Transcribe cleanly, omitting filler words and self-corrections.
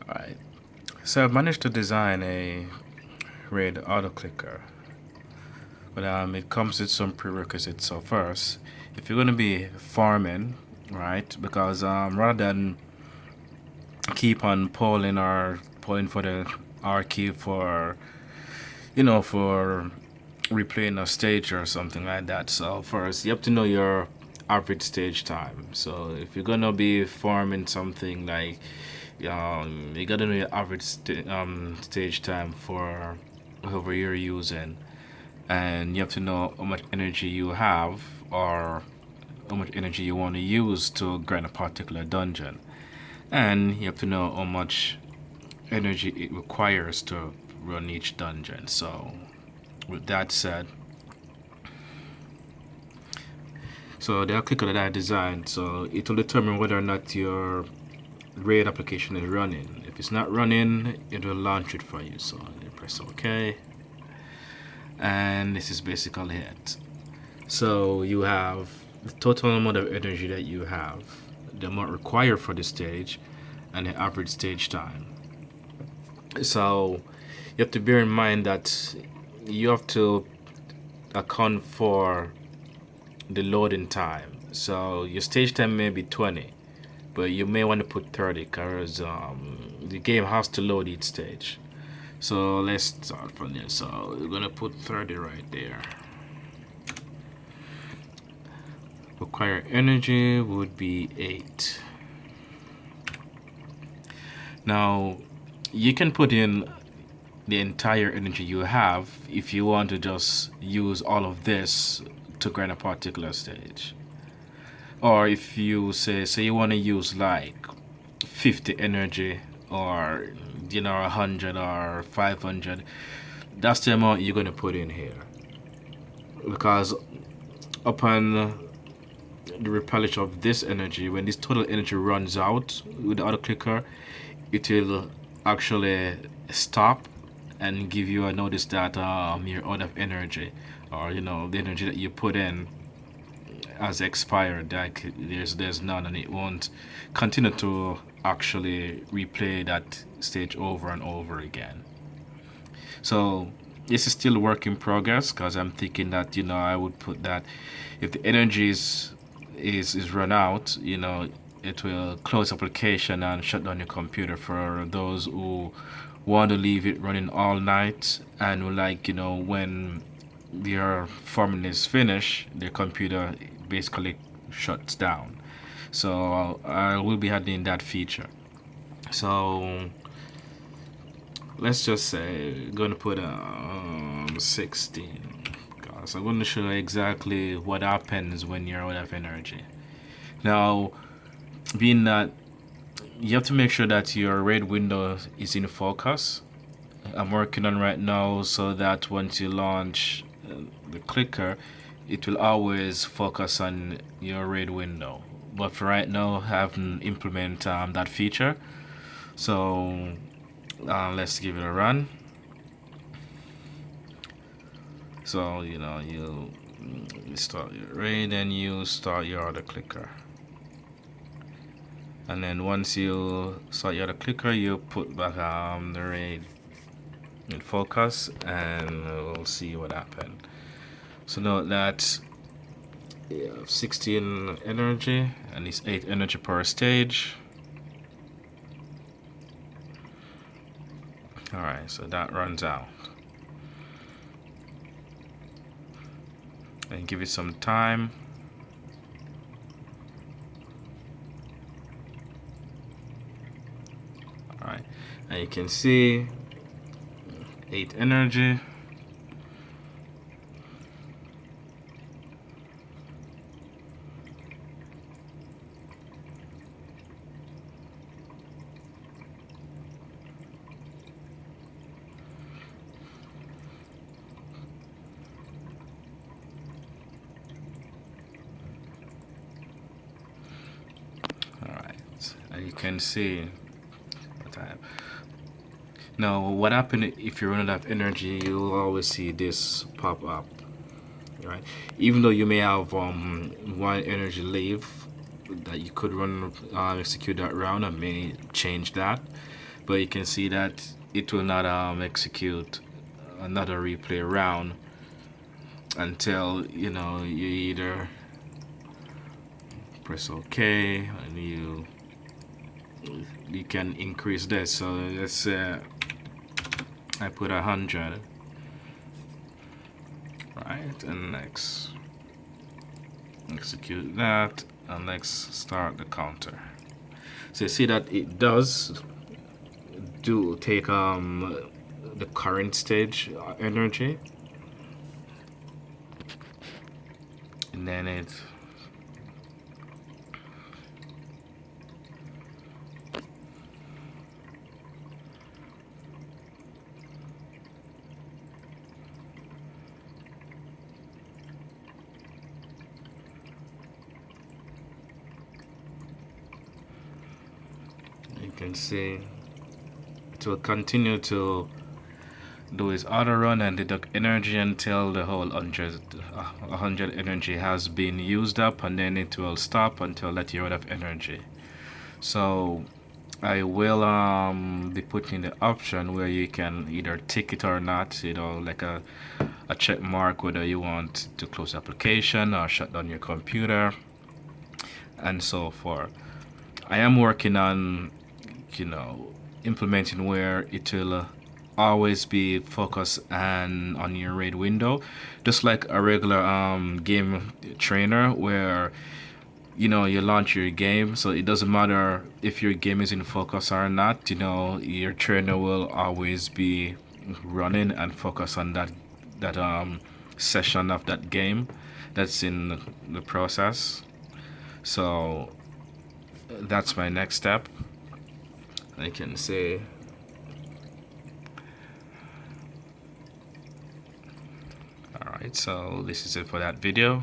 Alright, so I've managed to design a RAID auto clicker, but it comes with some prerequisites. So first, if you're going to be farming, right, because rather than keep on polling for the R key for for replaying a stage or something like that. So first, you have to know your average stage time. So if you're gonna be farming something like, you gotta know your average stage time for whoever you're using, and you have to know how much energy you have or how much energy you want to use to grind a particular dungeon, and you have to know how much energy it requires to run each dungeon. So with that said, so the clicker that I designed, so it will determine whether or not your RAID application is running. If it's not running, it will launch it for you. So you press OK, and this is basically it. So you have the total amount of energy that you have, the amount required for the stage, and the average stage time. So you have to bear in mind that you have to account for the loading time. So your stage time may be 20, but you may want to put 30 because the game has to load each stage. So let's start from there. So we're gonna put 30 right there. Required energy would be 8. Now you can put in the entire energy you have if you want to just use all of this to grind a particular stage. Or if you say you want to use like 50 energy, or 100 or 500, that's the amount you're going to put in here, because upon the replenish of this energy, when this total energy runs out with the auto clicker, it will actually stop and give you a notice that you're out of energy, or the energy that you put in has expired. Like there's none, and it won't continue to actually replay that stage over and over again. So this is still work in progress, because I'm thinking that I would put that if the energy is run out, it will close application and shut down your computer for those who want to leave it running all night, and like when their farming is finished, their computer basically shuts down. So I will be adding that feature. So let's just say I'm gonna put 16, because I'm going to show you exactly what happens when you're out of energy. Now, being that you have to make sure that your RAID window is in focus. I'm working on right now so that once you launch the clicker, it will always focus on your RAID window. But for right now, I haven't implemented that feature. So let's give it a run. So you start your RAID and you start your other clicker. And then once you start your other clicker, you put back the RAID in focus, and we'll see what happened. So note that you have 16 energy, and it's 8 energy per stage. Alright, so that runs out. And give it some time. Alright, and you can see 8 energy. Alright, and you can see what time. Now, what happens if you run out of energy? You'll always see this pop up, right? Even though you may have one energy leave that you could run execute that round, I may change that. but you can see that it will not execute another replay round until you either press OK and you can increase this. So let's say I put 100, right, and next execute that, and let's start the counter. So you see that it does take the current stage energy, and then you can see it will continue to do its auto run and deduct energy until the whole 100 energy has been used up, and then it will stop until that you're out of energy. So I will be putting the option where you can either tick it or not, like a check mark, whether you want to close the application or shut down your computer and so forth. I am working on implementing where it will always be focused and on your raid window, just like a regular game trainer, where you launch your game, so it doesn't matter if your game is in focus or not. Your trainer will always be running and focus on that session of that game that's in the process. So that's my next step. I can say alright, so this is it for that video.